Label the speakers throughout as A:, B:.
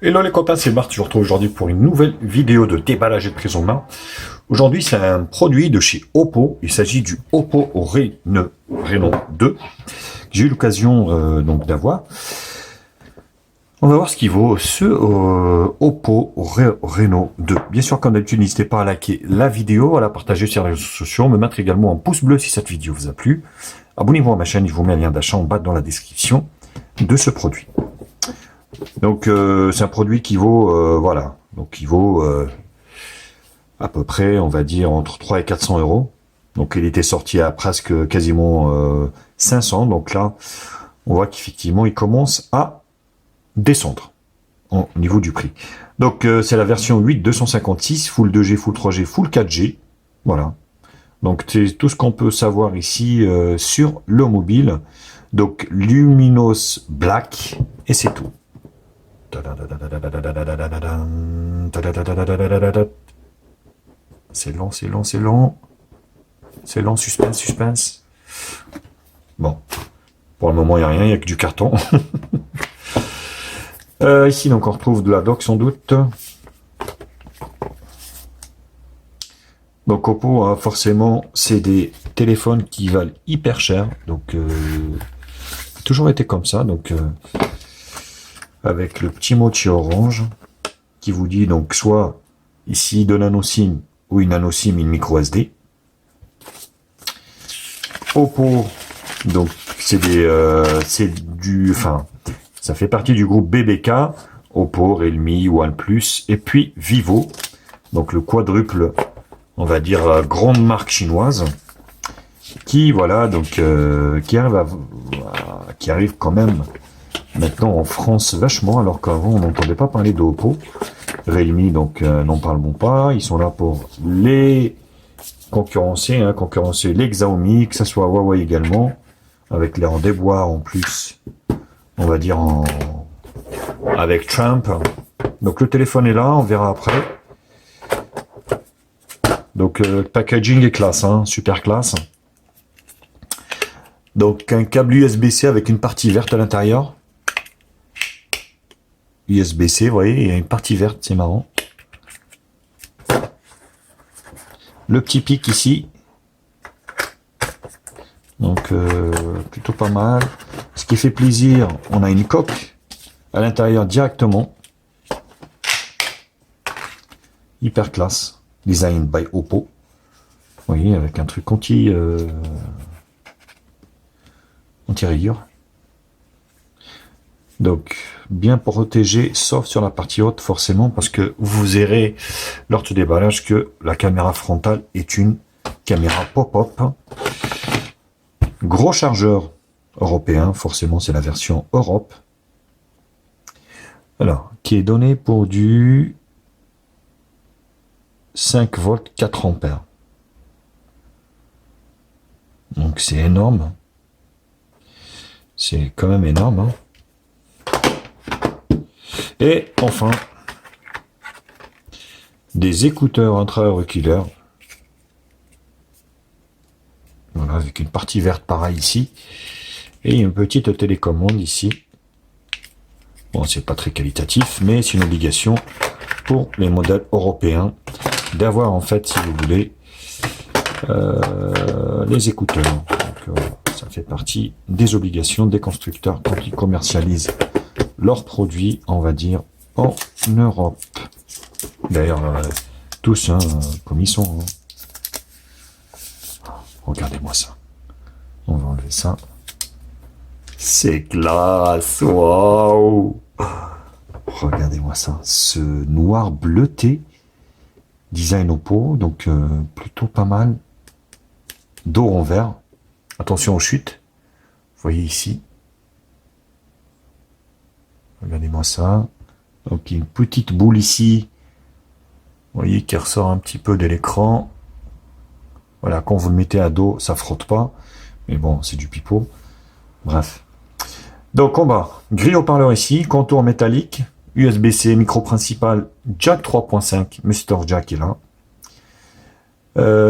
A: Hello les copains, c'est Marc, je vous retrouve aujourd'hui pour une nouvelle vidéo de déballage et de prise en main. Aujourd'hui, c'est un produit de chez Oppo. Il s'agit du Oppo Reno 2 que j'ai eu l'occasion donc d'avoir. On va voir ce qu'il vaut ce Oppo Reno 2. Bien sûr, comme d'habitude, n'hésitez pas à liker la vidéo, à la partager sur les réseaux sociaux, me mettre également un pouce bleu si cette vidéo vous a plu. Abonnez-vous à ma chaîne, je vous mets un lien d'achat en bas dans la description de ce produit. Donc c'est un produit qui vaut voilà, donc il vaut à peu près, on va dire entre 3 et 400 euros. Donc il était sorti à presque quasiment 500. Donc là, on voit qu'effectivement il commence à descendre au niveau du prix. Donc c'est la version 8 256, full 2G, full 3G, full 4G. Voilà. Donc c'est tout ce qu'on peut savoir ici sur le mobile. Donc Luminos Black et c'est tout. C'est long, c'est long, c'est long. C'est long, suspense, suspense. Bon, pour le moment, il n'y a rien, il n'y a que du carton. Ici, donc, on retrouve de la doc, sans doute. Donc, Oppo, hein, forcément, c'est des téléphones qui valent hyper cher. Donc, toujours été comme ça. Donc, avec le petit mot chez Orange qui vous dit donc soit ici de nano SIM ou une nano SIM, une micro SD. Oppo, donc c'est ça fait partie du groupe BBK, Oppo, Realme, OnePlus et puis Vivo, donc le quadruple, on va dire grande marque chinoise, qui voilà donc qui arrive quand même maintenant en France vachement, alors qu'avant on n'entendait pas parler de Oppo. Realme, donc n'en parlons pas, ils sont là pour les concurrencer, concurrencer les Xiaomi, que ce soit Huawei également, avec l'air en déboire en plus, on va dire avec Trump. Donc le téléphone est là, on verra après. Donc le packaging est classe, super classe. Donc un câble USB-C avec une partie verte à l'intérieur. USB-C, vous voyez, il y a une partie verte, c'est marrant. Le petit pic ici. Donc, plutôt pas mal. Ce qui fait plaisir, on a une coque à l'intérieur directement. Hyper classe. Design by Oppo. Vous voyez, avec un truc anti-rayure. Donc, bien protégé, sauf sur la partie haute, forcément, parce que vous verrez lors du déballage que la caméra frontale est une caméra pop-up. Gros chargeur européen, forcément, c'est la version Europe. Alors, qui est donné pour du 5 volts 4 ampères. Donc, c'est énorme. C'est quand même énorme, Et enfin, des écouteurs intra-auriculaires. Voilà, avec une partie verte pareil ici. Et une petite télécommande ici. Bon, c'est pas très qualitatif, mais c'est une obligation pour les modèles européens d'avoir en fait, si vous voulez, les écouteurs. Donc, ça fait partie des obligations des constructeurs quand ils commercialisent leurs produits, on va dire, en Europe. D'ailleurs, tous, comme ils sont. Regardez-moi ça. On va enlever ça. C'est classe, waouh! Regardez-moi ça. Ce noir bleuté, design Oppo, donc plutôt pas mal. Dos en vert. Attention aux chutes. Vous voyez ici. Regardez-moi ça. Donc une petite boule ici. Vous voyez qui ressort un petit peu de l'écran. Voilà, quand vous le mettez à dos, ça frotte pas. Mais bon, c'est du pipeau. Bref. Donc en bas, grille haut-parleur ici, contour métallique, USB-C, micro principal, jack 3.5, Mr. Jack est là.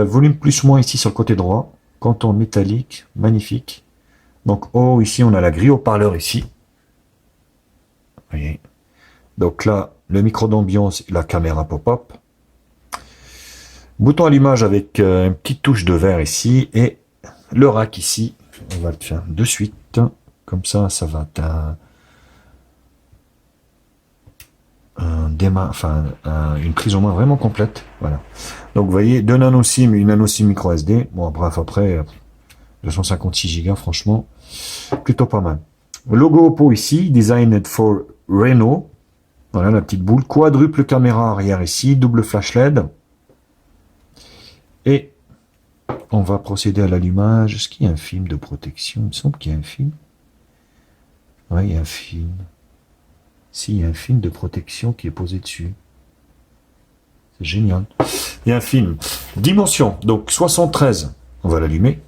A: Volume plus moins ici sur le côté droit. Contour métallique, magnifique. Donc ici on a la grille haut-parleur ici. Vous voyez. Donc là, le micro d'ambiance, la caméra pop-up. Bouton allumage avec une petite touche de verre ici et le rack ici. On va le faire de suite. Comme ça, ça va être une prise en main vraiment complète. Voilà. Donc vous voyez, deux nano SIM, une nano SIM micro SD. Bon, bref, après, 256 Go, franchement, plutôt pas mal. Le logo Oppo ici, Designed for Reno. Voilà la petite boule. Quadruple caméra arrière ici, double flash LED. Et on va procéder à l'allumage. Est-ce qu'il y a un film de protection? Il me semble qu'il y a un film. Oui, il y a un film. Si, il y a un film de protection qui est posé dessus. C'est génial. Il y a un film. Dimension, donc 73, on va l'allumer.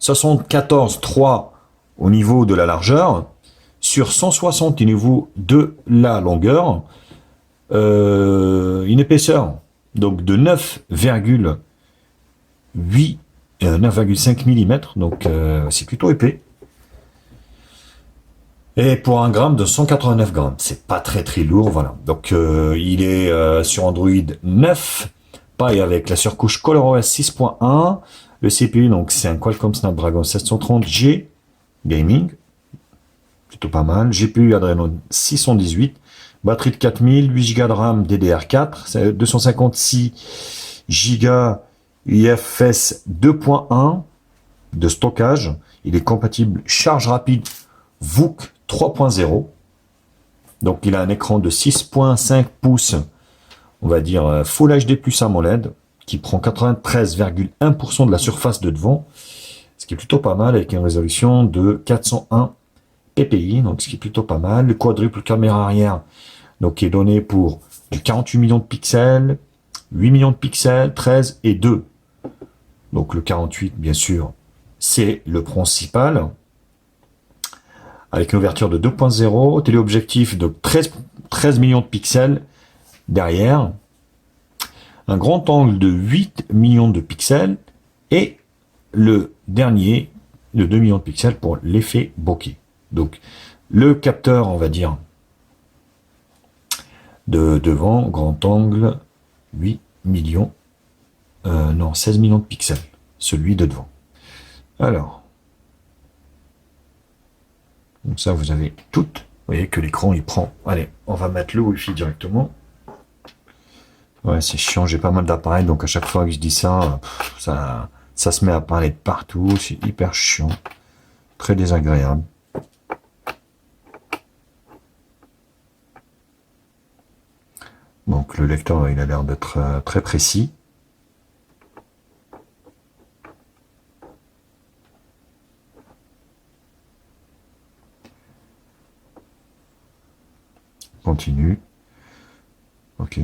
A: 74,3 au niveau de la largeur. Sur 160 au niveau de la longueur. Une épaisseur donc de 9,5 mm. Donc c'est plutôt épais. Et pour un gramme de 189 grammes, c'est pas très lourd, voilà. Donc il est sur Android 9, pareil avec la surcouche ColorOS 6.1, le CPU donc c'est un Qualcomm Snapdragon 730G Gaming, plutôt pas mal, GPU Adreno 618, batterie de 4000, 8 Go de RAM DDR4, 256 Go UFS 2.1 de stockage, il est compatible charge rapide VOOC 3.0. Donc il a un écran de 6.5 pouces, on va dire Full HD plus AMOLED, qui prend 93,1% de la surface de devant, ce qui est plutôt pas mal, avec une résolution de 401 ppi, donc ce qui est plutôt pas mal. Le quadruple caméra arrière, donc qui est donné pour du 48 millions de pixels, 8 millions de pixels, 13 et 2. Donc le 48, bien sûr, c'est le principal, avec une ouverture de 2.0, téléobjectif de 13 millions de pixels derrière, un grand angle de 8 millions de pixels, et le dernier de 2 millions de pixels pour l'effet bokeh. Donc le capteur, on va dire, de devant, grand angle, 8 millions, non, 16 millions de pixels, celui de devant. Alors, donc ça, vous avez tout. Vous voyez que l'écran, il prend. Allez, on va mettre le Wi-Fi directement. Ouais, c'est chiant, j'ai pas mal d'appareils, donc à chaque fois que je dis ça, ça se met à parler de partout. C'est hyper chiant. Très désagréable. Donc le lecteur, il a l'air d'être très précis. Continue. Ok.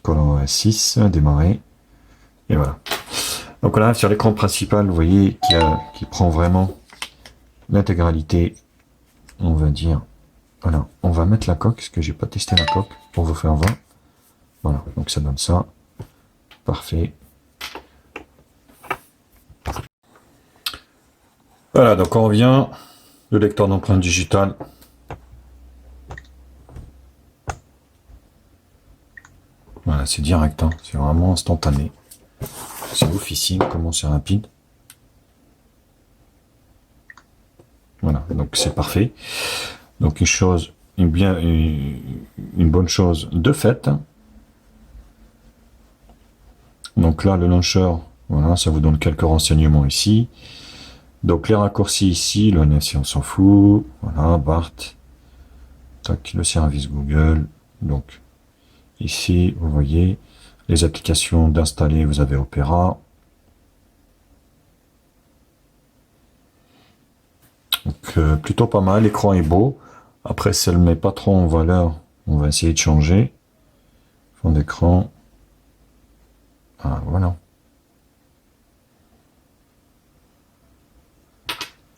A: ColorOS 6, démarrer. Et voilà. Donc on arrive sur l'écran principal, vous voyez, qui prend vraiment l'intégralité, on va dire. Voilà, on va mettre la coque, parce que j'ai pas testé la coque, pour vous faire voir. Voilà, donc ça donne ça. Parfait. Voilà, donc on revient, le lecteur d'empreinte digitale. Voilà, c'est direct, hein, c'est vraiment instantané. C'est officine, comment c'est rapide. Voilà, donc c'est parfait. Donc une bonne chose de fait. Donc là, le launcher, voilà, ça vous donne quelques renseignements ici. Donc les raccourcis ici, le NFC on s'en fout, voilà, BART, tac, le service Google, donc ici vous voyez les applications d'installer, vous avez Opera, donc plutôt pas mal, l'écran est beau, après si elle ne met pas trop en valeur, on va essayer de changer, fond d'écran, ah, voilà.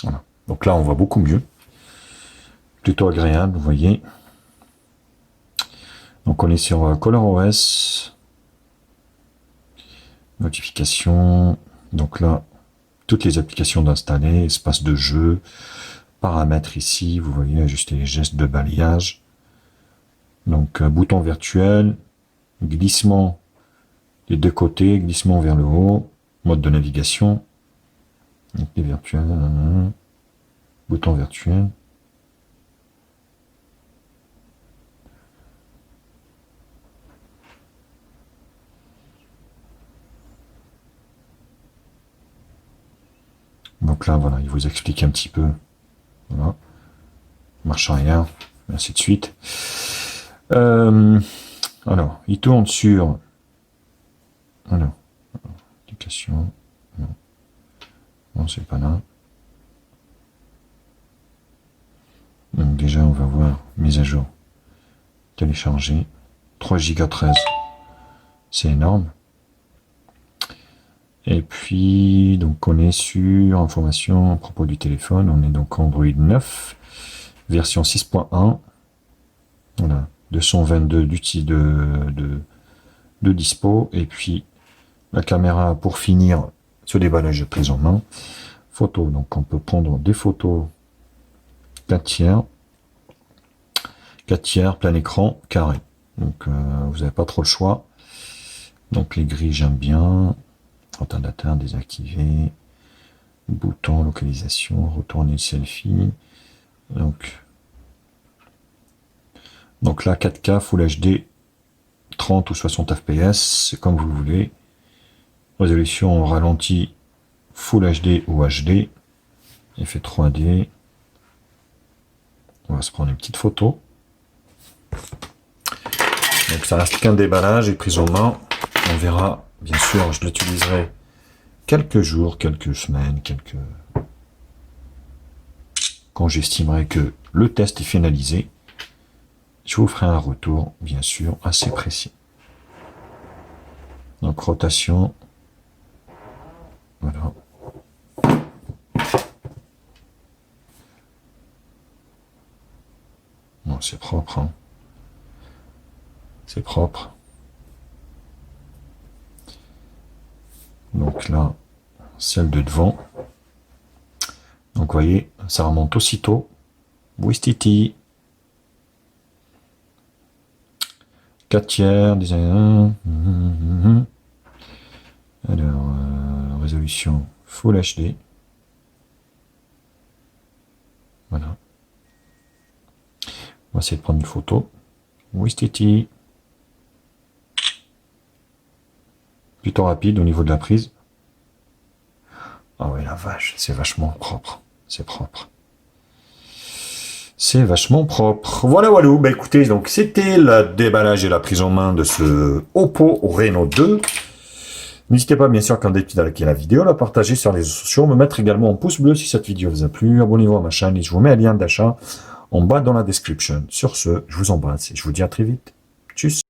A: Voilà. Donc là, on voit beaucoup mieux. Plutôt agréable, vous voyez. Donc on est sur ColorOS. Notification. Donc là, toutes les applications d'installer, espace de jeu, paramètres ici, vous voyez, ajuster les gestes de balayage. Donc bouton virtuel, glissement des deux côtés, glissement vers le haut, mode de navigation, les virtuels, bouton virtuel. Donc là, voilà, il vous explique un petit peu. Voilà. Marche arrière, ainsi de suite. Alors, il tourne sur... Alors, application... Non, non c'est pas là. Donc déjà, on va voir mise à jour. Télécharger. 3 Go 13. C'est énorme. Et puis, donc on est sur information à propos du téléphone. On est donc Android 9, version 6.1. Voilà, 222 d'outils de dispo. Et puis, la caméra pour finir ce déballage de prise en main. Photo, donc on peut prendre des photos 4 tiers. 4 tiers, plein écran, carré. Donc vous n'avez pas trop le choix. Donc les grilles, j'aime bien. Retardateur désactivé. Bouton, localisation, retourner le selfie. Donc là, 4K, Full HD, 30 ou 60 fps, c'est comme vous voulez. Résolution ralenti, Full HD ou HD. Effet 3D. On va se prendre une petite photo. Donc ça reste qu'un déballage et prise en main. On verra, bien sûr, je l'utiliserai quelques jours, quelques semaines, quand j'estimerai que le test est finalisé. Je vous ferai un retour, bien sûr, assez précis. Donc rotation. Voilà. Bon, c'est propre, hein. C'est propre. Donc là, celle de devant. Donc vous voyez, ça remonte aussitôt. Wistiti. 4 tiers, design. Alors, résolution Full HD. Voilà. On va essayer de prendre une photo. Wistiti. Plutôt rapide au niveau de la prise. Ah ouais, la vache, c'est vachement propre. C'est propre. C'est vachement propre. Voilà, voilà. Bah écoutez, donc c'était le déballage et la prise en main de ce Oppo Reno 2. N'hésitez pas, bien sûr, quand d'habitude, à liker la vidéo, la partager sur les réseaux sociaux, me mettre également un pouce bleu si cette vidéo vous a plu. Abonnez-vous à ma chaîne et je vous mets un lien d'achat en bas dans la description. Sur ce, je vous embrasse et je vous dis à très vite. Tchuss.